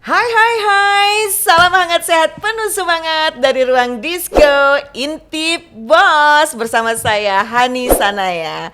Hai hai hai, salam hangat sehat penuh semangat dari ruang disco Intip Bos bersama saya Hani Sanaya.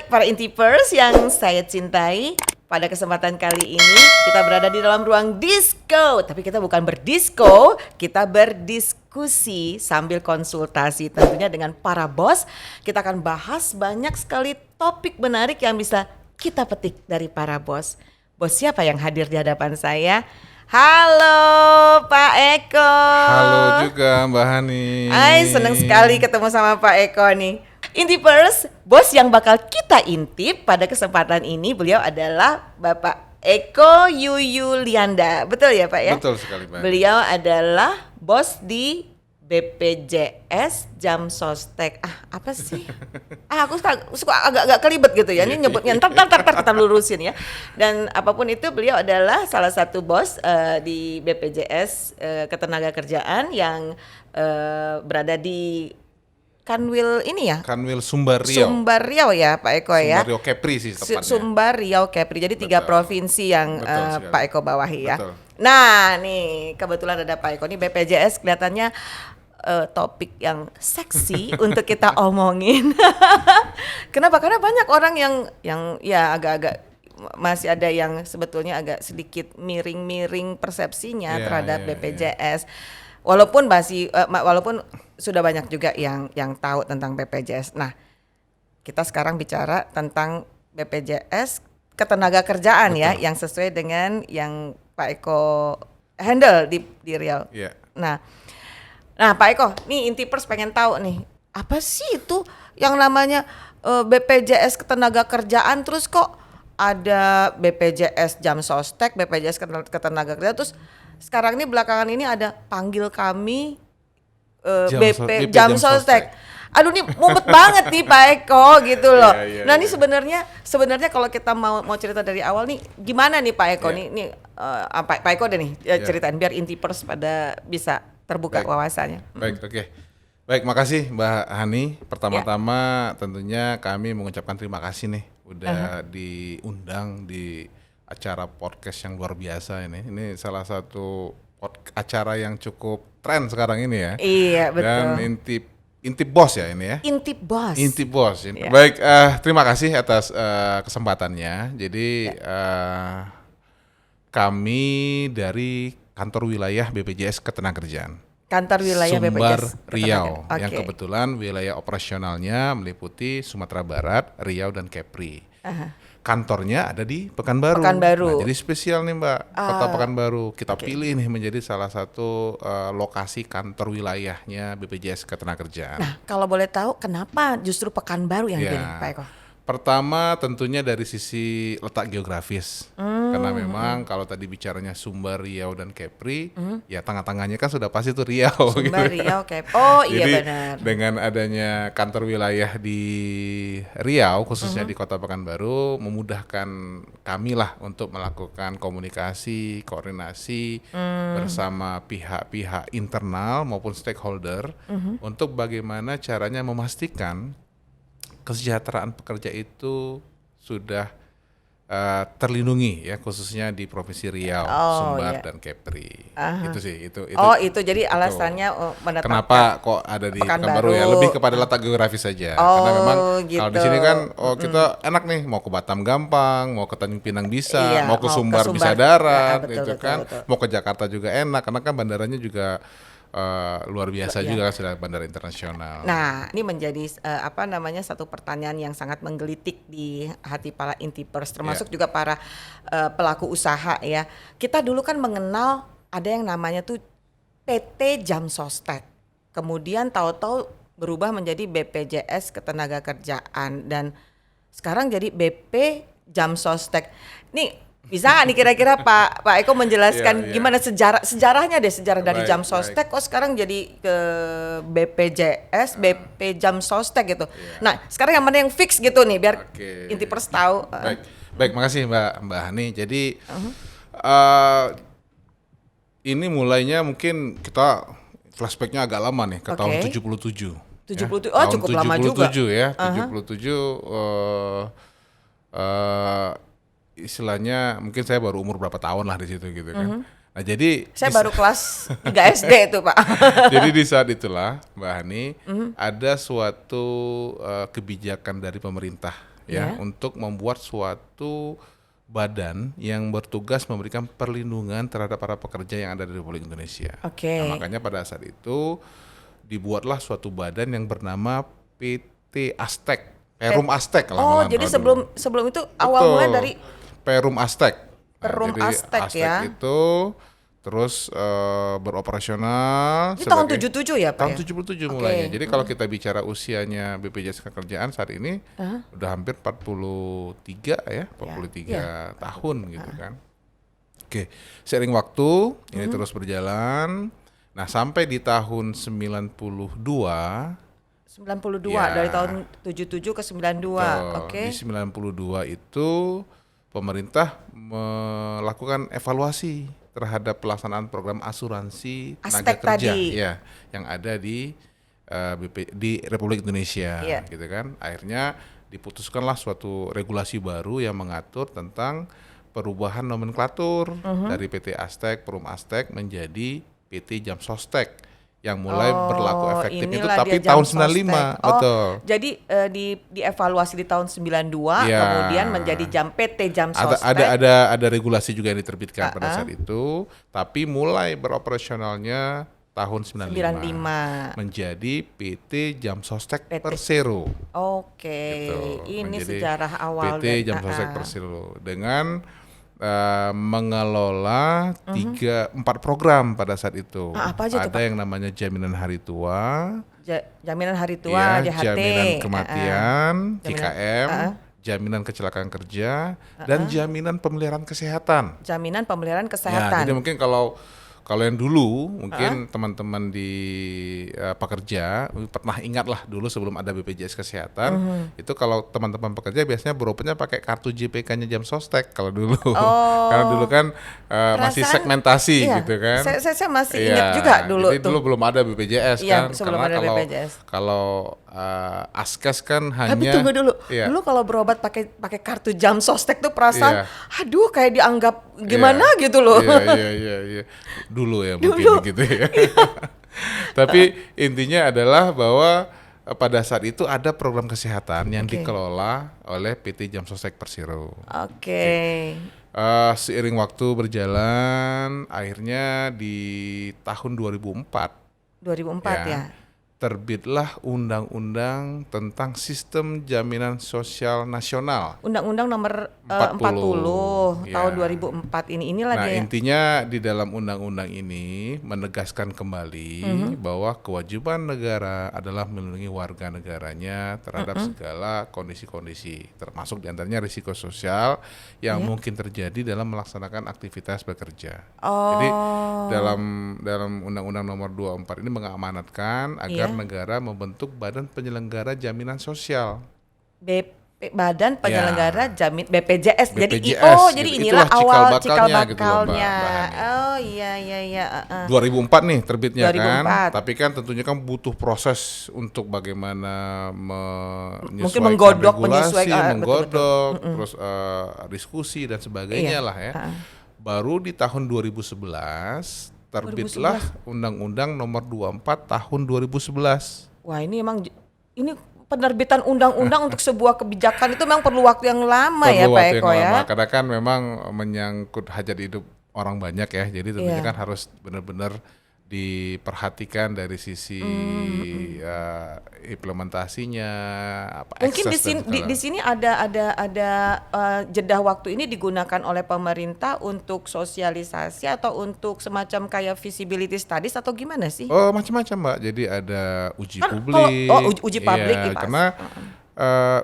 Para intipers yang saya cintai, pada kesempatan kali ini kita berada di dalam ruang disco, tapi kita bukan berdisco, kita berdiskusi sambil konsultasi tentunya dengan para bos. Kita akan bahas banyak sekali topik menarik yang bisa kita petik dari para bos. Bos siapa yang hadir di hadapan saya? Halo Pak Eko. Halo juga Mbak Hani. Seneng sekali ketemu sama Pak Eko nih. Intipers, bos yang bakal kita intip pada kesempatan ini beliau adalah Bapak Eko Yuyulianda. Betul ya Pak ya? Betul sekali Mbak. Beliau adalah bos di BPJS Jam Sostek. Apa sih? Aku suka agak kelibet gitu ya. Ini nyebutnya ntar kita lurusin ya. Dan apapun itu beliau adalah salah satu bos di BPJS Ketenagakerjaan yang berada di Kanwil ini ya. Kanwil Sumber Riau. Sumber Riau ya Pak Eko ya. Sumber Riau Kepri sih tepatnya. Sumber Riau Kepri. Jadi 3 provinsi yang Pak Eko bawahi ya. Betul. Nah nih kebetulan ada Pak Eko nih BPJS kelihatannya topik yang seksi untuk kita omongin. Kenapa? Karena banyak orang yang ya agak-agak masih ada yang sebetulnya agak sedikit miring-miring persepsinya terhadap BPJS. Walaupun sudah banyak juga yang tahu tentang BPJS. Nah, kita sekarang bicara tentang BPJS Ketenagakerjaan ya, yang sesuai dengan yang Pak Eko handle di Riau. Yeah. Nah Pak Eko, nih Intipers pengen tahu nih, apa sih itu yang namanya BPJS Ketenagakerjaan, terus kok ada BPJS Jam Sostek, BPJS Ketenagakerjaan, terus sekarang ini belakangan ini ada panggil kami BP Jam Sostek. Aduh nih mumet banget nih Pak Eko gitu loh. Nah ini sebenarnya kalau kita mau cerita dari awal nih, gimana nih Pak Eko nih Pak Eko deh nih ceritain biar Intipers pada bisa terbuka wawasannya. Baik, oke. Baik, makasih Mbak Hani. Pertama-tama tentunya kami mengucapkan terima kasih nih udah diundang di acara podcast yang luar biasa ini. Ini salah satu acara yang cukup tren sekarang ini ya. Iya, betul. Dan Intip Bos ya ini ya. Intip Bos. Intip Bos. Ya. Baik, terima kasih atas kesempatannya. Jadi kami dari kantor wilayah BPJS Ketenagakerjaan. Kantor wilayah Sumber BPJS Riau, yang kebetulan wilayah operasionalnya meliputi Sumatera Barat, Riau dan Kepri. Kantornya ada di Pekanbaru. Nah, jadi spesial nih Mbak, Kota Pekanbaru. Kita pilih nih menjadi salah satu lokasi kantor wilayahnya BPJS Ketenagakerjaan. Nah, kalau boleh tahu kenapa justru Pekanbaru yang dipilih Pak Eko? Pertama tentunya dari sisi letak geografis, karena memang kalau tadi bicaranya Sumber, Riau dan Kepri, ya tengah-tengahnya kan sudah pasti itu Riau. Sumber, gitu. Riau, Kepri. Oh iya jadi, benar. Dengan adanya kantor wilayah di Riau, khususnya di Kota Pekanbaru, memudahkan kami lah untuk melakukan komunikasi, koordinasi bersama pihak-pihak internal maupun stakeholder untuk bagaimana caranya memastikan kesejahteraan pekerja itu sudah terlindungi ya, khususnya di Provinsi Riau, Sumbar dan Kepri. Itu sih itu. Itu jadi alasannya menetapkan. Kenapa kok ada di Pekanbaru ya, lebih kepada letak geografis saja. Karena memang gitu. Kalau di sini kan kita enak nih, mau ke Batam gampang, mau ke Tanjung Pinang bisa, mau ke Sumbar bisa darat, betul. Mau ke Jakarta juga enak karena kan bandaranya juga luar biasa juga, sudah bandara internasional. Nah, ini menjadi satu pertanyaan yang sangat menggelitik di hati para Intipers, termasuk juga para pelaku usaha ya. Kita dulu kan mengenal ada yang namanya tuh PT Jam Sostek. Kemudian tahu-tahu berubah menjadi BPJS Ketenagakerjaan dan sekarang jadi BP Jam Sostek. Nih bisa nggak nih kira-kira Pak Eko menjelaskan gimana sejarahnya dari Jam Sostek kok sekarang jadi ke BPJS, BP Jam Sostek gitu. Nah sekarang yang mana yang fix gitu nih biar Intipers tahu. Baik, makasih Mbak Hani. Jadi ini mulainya mungkin kita flashbacknya agak lama nih ke tahun 77. 77, ya. Cukup lama juga. 77 ya, 77 istilahnya mungkin saya baru umur berapa tahun lah di situ gitu kan. Nah jadi Saya baru kelas 3 SD itu, Pak. jadi di saat itulah Mbak Hani ada suatu kebijakan dari pemerintah ya untuk membuat suatu badan yang bertugas memberikan perlindungan terhadap para pekerja yang ada di Republik Indonesia. Oke. Nah, makanya pada saat itu dibuatlah suatu badan yang bernama PT Astek, Perum Astek lah. Oh, malahan jadi kalau dulu. sebelum itu awal Betul. mulai dari Perum Astek. Perum jadi Astek ya. itu terus beroperasional Ini tahun 77 ya, Pak? tahun Ya? 77 Oke. mulainya. Jadi kalau kita bicara usianya BPJS Ketenagakerjaan saat ini udah hampir 43 ya, 43 tahun gitu kan. Oke, seiring waktu ini terus berjalan. Nah, sampai di tahun 92 92 Ya. dari tahun 77 ke 92. Oke. di 92 itu pemerintah melakukan evaluasi terhadap pelaksanaan program asuransi tenaga Astek kerja tadi. ya yang ada di di Republik Indonesia Iya. gitu kan. Akhirnya diputuskanlah suatu regulasi baru yang mengatur tentang perubahan nomenklatur dari PT Astek, Perum Astek menjadi PT Jam Sostek yang mulai berlaku efektif itu inilah tapi dia tahun Jam 95 Sostek. betul. Jadi dievaluasi di tahun 92, Iya. kemudian menjadi PT Jam Sostek. Ada regulasi juga yang diterbitkan pada saat itu, tapi mulai beroperasionalnya tahun 95 menjadi PT Jam Sostek PT. Persero. Oke, Gitu. ini Menjadi sejarah awal PT Jam Sostek Persero dengan mengelola 4 program pada saat itu. Apa aja tuh, Ada yang namanya jaminan hari tua, Jaminan Hari Tua, ya, JHT, jaminan kematian, Jaminan- JKM, jaminan kecelakaan kerja, dan jaminan pemeliharaan kesehatan. jaminan pemeliharaan Ya, kesehatan. jadi mungkin kalau yang dulu mungkin teman-teman di pekerja pernah ingat lah dulu sebelum ada BPJS Kesehatan itu kalau teman-teman pekerja biasanya beroperasinya pakai kartu JPK-nya Jam Sostek kalau dulu. Karena dulu kan masih Perasaan- segmentasi iya, gitu kan. Saya masih Iya, ingat juga dulu jadi tuh. dulu belum ada BPJS Iya, kan. sebelum Karena ada BPJS. kalau Askes kan hanya Tapi tunggu dulu. Iya. Dulu kalau berobat pakai kartu Jam Sostek tuh perasaan, Iya. aduh kayak dianggap gimana Iya. gitu loh. Iya. Dulu ya mungkin begitu ya. Tapi intinya adalah bahwa pada saat itu ada program kesehatan yang Oke. dikelola oleh PT Jam Sostek Persero. Oke. Seiring waktu berjalan, akhirnya di tahun 2004 2004 ya. terbitlah undang-undang tentang sistem jaminan sosial nasional. Undang-Undang nomor 40, 40 tahun ya. 2004 ini. Inilah Nah, dia. intinya di dalam undang-undang ini menegaskan kembali bahwa kewajiban negara adalah melindungi warga negaranya terhadap segala kondisi-kondisi, termasuk diantaranya risiko sosial yang mungkin terjadi dalam melaksanakan aktivitas bekerja. Jadi dalam undang-undang nomor 24 ini mengamanatkan agar negara membentuk badan penyelenggara jaminan sosial. Badan Penyelenggara Jamin BPJS. BPJS, Jadi gitu. inilah Itulah awal cikal cikal bakalnya gitu loh, Mbak bakalnya. Hani. Oh iya. 2004 nih terbitnya 2004. kan, tapi kan tentunya kan butuh proses untuk bagaimana menyesuaikan menggodok, regulasi, menyesuaikan, menggodok, terus diskusi dan sebagainya lah ya. Baru di tahun 2011 terbitlah Undang-Undang Nomor 24 tahun 2011. Wah, ini penerbitan undang-undang untuk sebuah kebijakan itu memang perlu waktu yang lama ya, Perlu Pak waktu Eko yang ya. lama, karena kan memang menyangkut hajat hidup orang banyak ya, jadi tentunya Iya. kan harus benar-benar diperhatikan dari sisi implementasinya, Mungkin akses dan segala. di sini ada jeda waktu ini digunakan oleh pemerintah untuk sosialisasi atau untuk semacam kayak visibility studies atau gimana sih? Oh, macam-macam Mbak. Jadi ada uji Kan publik. uji publik Iya, ya, Pak. karena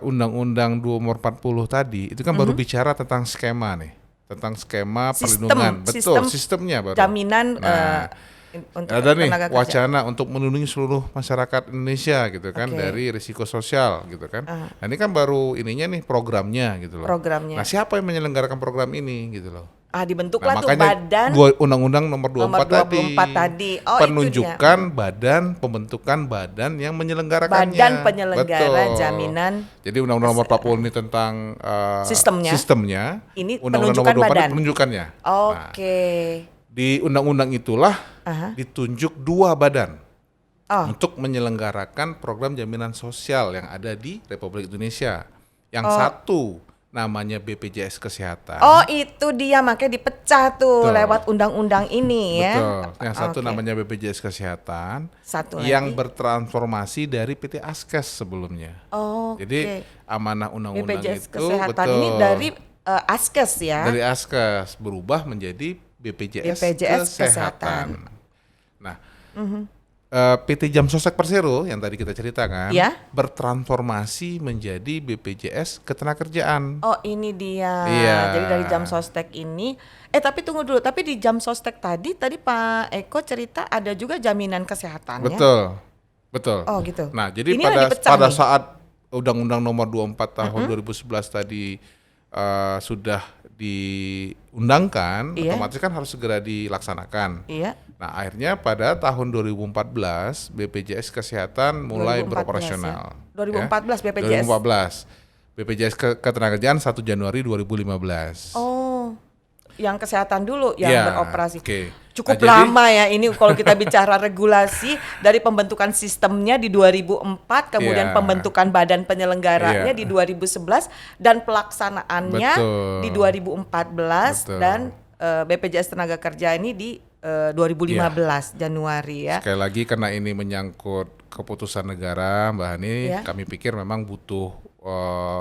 Undang-Undang nomor 40 tadi itu kan baru bicara tentang skema nih, tentang skema perlindungan. Betul, sistemnya baru. Jaminan Nah, untuk ada nih tenaga kerja. wacana untuk melindungi seluruh masyarakat Indonesia gitu kan Oke. dari risiko sosial gitu kan. Nah, ini kan baru ininya nih programnya gitu loh. Programnya. Nah, siapa yang menyelenggarakan program ini gitu loh. Dibentuklah tuh makanya badan Undang-Undang nomor 24 nomor 24 tadi. Oh, itu dia. penunjukan badan, pembentukan badan yang menyelenggarakannya. Badan penyelenggara Betul. jaminan Jadi Undang-Undang nomor 40 ini tentang sistemnya. Ini Undang-Undang penunjukan nomor 24 badan. ini penunjukannya. Nah, Oke. di undang-undang itulah ditunjuk 2 badan Oh, untuk menyelenggarakan program jaminan sosial yang ada di Republik Indonesia. Yang Oh. satu namanya BPJS Kesehatan. oh itu dia makanya dipecah tuh Betul. lewat undang-undang ini ya. Betul. Yang satu Oke. namanya BPJS Kesehatan, Satu yang lagi. bertransformasi dari PT Askes sebelumnya. Oke. Jadi amanah undang-undang BPJS itu Kesehatan betul ini dari Askes ya. dari Askes berubah menjadi BPJS BPJS Kesehatan. Nah, PT Jam Sostek Persero yang tadi kita ceritakan Ya. bertransformasi menjadi BPJS Ketenagakerjaan. Oh ini dia. Iya. Jadi dari jam sostek ini. Tapi tunggu dulu. Tapi di jam sostek tadi Pak Eko cerita ada juga jaminan kesehatannya. Betul, betul. Oh gitu. Nah, jadi Ini yang dipecah pada nih. saat Undang-Undang Nomor 24 Tahun 2011 tadi sudah diundangkan, Iya. otomatis kan harus segera dilaksanakan. Iya. Nah, akhirnya pada tahun 2014 BPJS Kesehatan mulai 2014 beroperasional. ya. 2014 BPJS. 2014. BPJS Ketenagakerjaan 1 Januari 2015. Oh, yang kesehatan dulu yang Ya, beroperasi. oke. Cukup Nah, jadi- lama ya ini kalau kita bicara regulasi dari pembentukan sistemnya di 2004, kemudian Iya. pembentukan badan penyelenggaranya Iya. di 2011 dan pelaksanaannya Betul. di 2014 Betul. dan BPJS Tenaga Kerja ini di 2015 Januari ya. Sekali lagi karena ini menyangkut keputusan negara, Mbak Hani, Ya. kami pikir memang butuh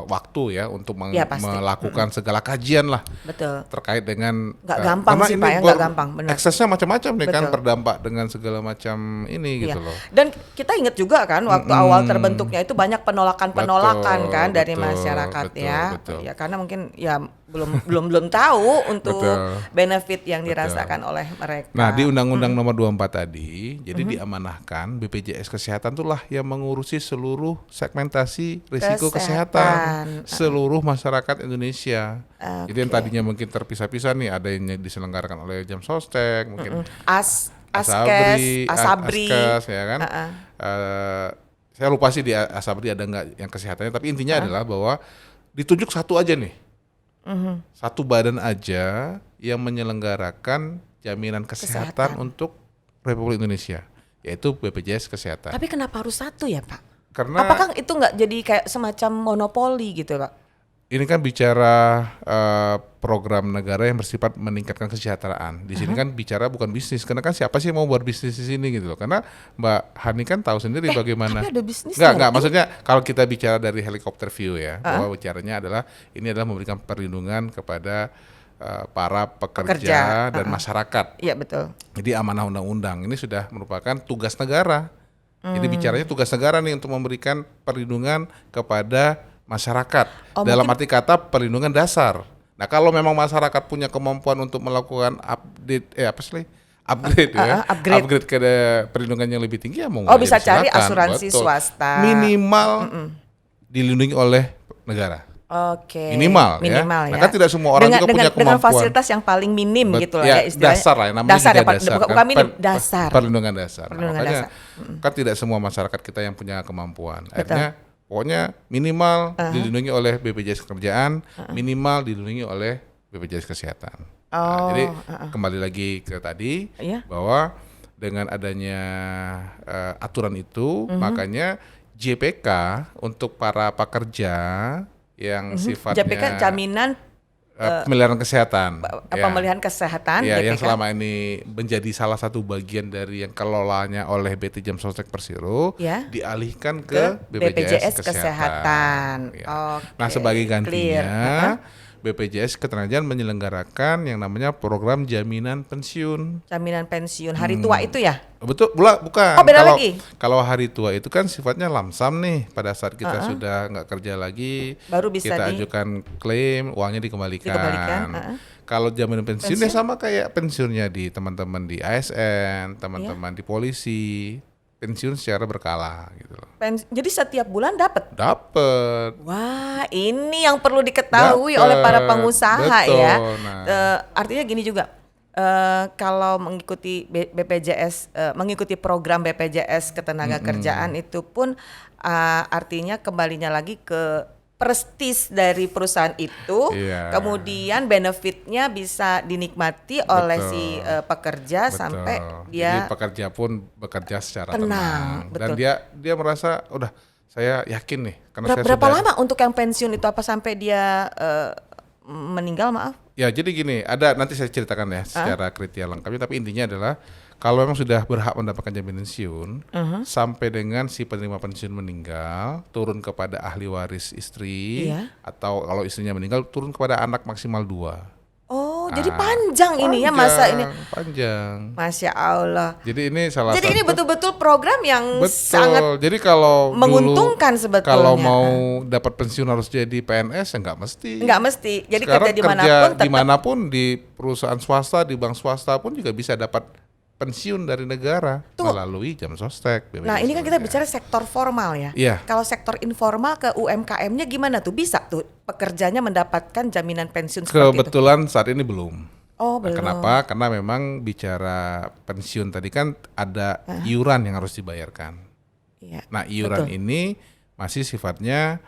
waktu ya untuk Ya, pasti. melakukan segala kajian lah Betul. terkait dengan Nggak gampang karena sih, ini Pak, ya, nggak gampang, benar. Eksesnya macam-macam nih kan, Betul. berdampak dengan segala macam ini Iya. gitu loh. Dan kita ingat juga kan waktu awal terbentuknya itu banyak penolakan-penolakan Betul, kan dari betul, masyarakat betul, ya. betul. Ya karena mungkin ya belum tahu untuk Betul. benefit yang dirasakan oleh mereka. Nah, di Undang-Undang Nomor 24 tadi, jadi diamanahkan BPJS Kesehatan itulah yang mengurusi seluruh segmentasi risiko kesehatan seluruh masyarakat Indonesia. Jadi yang tadinya mungkin terpisah-pisah nih, ada yang diselenggarakan oleh Jam Sostek, mungkin Asabri, Askes, ya kan. Saya lupa sih di Asabri ada nggak yang kesehatannya, tapi intinya adalah bahwa ditunjuk satu aja nih. Satu badan aja yang menyelenggarakan jaminan kesehatan untuk Republik Indonesia, yaitu BPJS Kesehatan. Tapi kenapa harus satu ya Pak? Karena Apakah itu nggak jadi kayak semacam monopoli gitu Pak? ini kan bicara program negara yang bersifat meningkatkan kesejahteraan. Di sini kan bicara bukan bisnis, karena kan siapa sih yang mau berbisnis di sini gitu loh. Karena Mbak Hani kan tahu sendiri bagaimana. Tapi ada bisnisnya. Enggak, maksudnya kalau kita bicara dari helikopter view ya, bahwa bicaranya adalah ini adalah memberikan perlindungan kepada para pekerja dan masyarakat. Iya betul. Jadi amanah undang-undang ini sudah merupakan tugas negara. Jadi bicaranya tugas negara nih untuk memberikan perlindungan kepada masyarakat. Dalam arti kata perlindungan dasar. Nah, kalau memang masyarakat punya kemampuan untuk melakukan upgrade ke perlindungan yang lebih tinggi ya mau Bisa aja cari silakan. asuransi Betul. swasta. Minimal dilindungi oleh negara. Oke. Minimal ya. Minimal Nah, kan tidak semua orang juga punya dengan kemampuan. fasilitas yang paling minim gitu lah ya istilahnya. Dasar lah, namanya dasar juga ya, Pak. dasar. Bukan minim, dasar. Perlindungan dasar. Nah, Perlindungan makanya dasar. kan tidak semua masyarakat kita yang punya kemampuan. Akhirnya pokoknya minimal dilindungi oleh BPJS Kerjaan, minimal dilindungi oleh BPJS Kesehatan. Nah, jadi kembali lagi ke tadi bahwa dengan adanya aturan itu, makanya JPK untuk para pekerja yang sifatnya JPK jaminan pemeliharaan kesehatan. pemeliharaan kesehatan Ya, JPK. yang selama ini menjadi salah satu bagian dari yang kelolanya oleh PT Jam Sostek Persero dialihkan ke BPJS Kesehatan. Ya. Nah, sebagai gantinya BPJS Ketenagakerjaan menyelenggarakan yang namanya program jaminan pensiun. Jaminan pensiun hari tua itu ya? Betul, bukan. Oh, beda lagi. Kalau hari tua itu kan sifatnya lamsam nih. Pada saat kita sudah nggak kerja lagi, baru bisa kita ajukan klaim, uangnya dikembalikan. Kalau jaminan pensiun ya sama kayak pensiunnya di teman-teman di ASN, teman-teman di polisi. pensiun secara berkala gitu loh. Jadi setiap bulan dapat. Dapat. Wah, ini yang perlu diketahui oleh para pengusaha betul. ya. Nah. Artinya gini juga, kalau mengikuti BPJS, mengikuti program BPJS Ketenagakerjaan itu pun artinya kembalinya lagi ke prestis dari perusahaan itu, Iya. kemudian benefitnya bisa dinikmati oleh Betul. si pekerja Betul. sampai Jadi dia pekerja pun bekerja secara tenang, tenang. Dan betul. dia merasa udah saya yakin nih karena saya berapa sudah. lama untuk yang pensiun itu, apa sampai dia meninggal, maaf? Ya jadi gini, ada nanti saya ceritakan ya secara kriteria lengkapnya, tapi intinya adalah kalau memang sudah berhak mendapatkan jaminan pensiun sampai dengan si penerima pensiun meninggal, turun kepada ahli waris istri, Iya. atau kalau istrinya meninggal turun kepada anak maksimal 2. Oh, jadi panjang ini ya masa ini. Panjang. Masya Allah. Jadi ini salah Jadi satu. ini betul-betul program yang Betul. sangat Jadi kalau menguntungkan dulu, sebetulnya. kalau mau dapat pensiun harus jadi PNS ya nggak mesti. nggak mesti. Jadi Sekarang kerja dimanapun tetap. dimanapun, di perusahaan swasta, di bank swasta pun juga bisa dapat pensiun dari negara melalui jam sostek. Nah, ini kan kita bicara sektor formal ya. Iya. Kalau sektor informal ke UMKM-nya gimana tuh? Bisa tuh pekerjanya mendapatkan jaminan pensiun seperti itu? Kebetulan saat ini belum. Oh, Nah, belum. kenapa? Karena memang bicara pensiun tadi kan ada iuran yang harus dibayarkan. Iya. Nah, iuran betul. ini masih sifatnya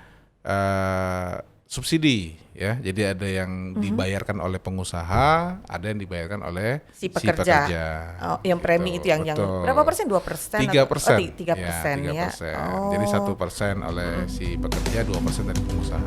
subsidi ya. Jadi ada yang dibayarkan oleh pengusaha, ada yang dibayarkan oleh Si pekerja. Oh, yang premi itu yang Betul. berapa persen? 2%? 3%. 3% ya. 3%. Oh. Jadi 1% oleh si pekerja, 2% dari pengusaha.